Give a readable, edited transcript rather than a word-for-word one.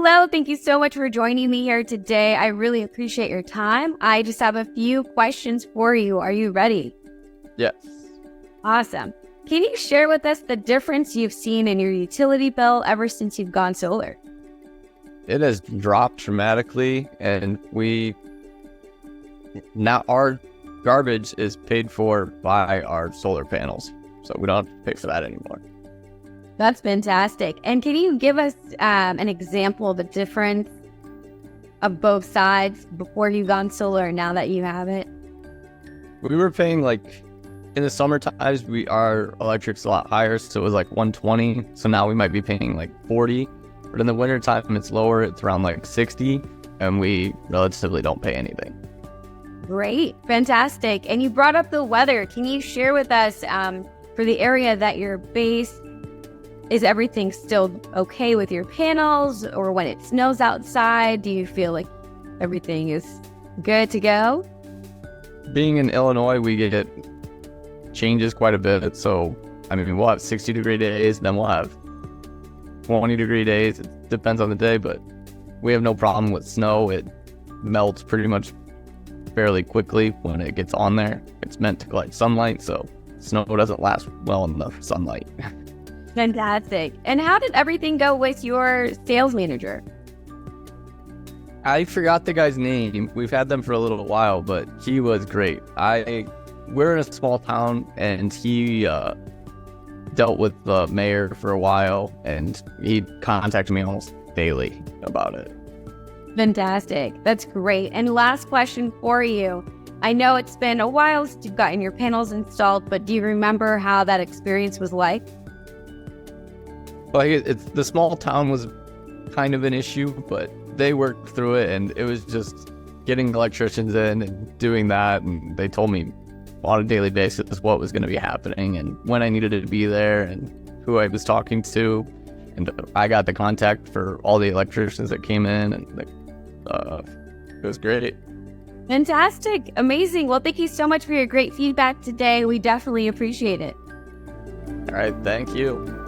Hello, thank you so much for joining me here today. I really appreciate your time. I just have a few questions for you. Are you ready? Yes. Awesome. Can you share with us the difference you've seen in your utility bill ever since you've gone solar? It has dropped dramatically, and now our garbage is paid for by our solar panels, so we don't have to pay for that anymore. That's fantastic. And can you give us an example of the difference of both sides before you've gone solar and now that you have it? We were paying in the summer times, our electric's a lot higher, so it was like 120. So now we might be paying like 40, but in the winter time it's lower. It's around like 60, and we relatively don't pay anything. Great, fantastic. And you brought up the weather. Can you share with us for the area that you're based? Is everything still okay with your panels, or when it snows outside, do you feel like everything is good to go? Being in Illinois, we get changes quite a bit. So, we'll have 60-degree days, then we'll have 20-degree days. It depends on the day, but we have no problem with snow. It melts pretty much fairly quickly when it gets on there. It's meant to collect sunlight, so snow doesn't last well in the sunlight. Fantastic. And how did everything go with your sales manager? I forgot the guy's name. We've had them for a little while, but he was great. We're in a small town, and he dealt with the mayor for a while, and he contacted me almost daily about it. Fantastic. That's great. And last question for you. I know it's been a while since you've gotten your panels installed, but do you remember how that experience was like? Well, the small town was kind of an issue, but they worked through it, and it was just getting electricians in and doing that, and they told me on a daily basis what was going to be happening and when I needed to be there and who I was talking to, and I got the contact for all the electricians that came in, and it was great. Fantastic. Amazing. Well, thank you so much for your great feedback today. We definitely appreciate it. All right, thank you.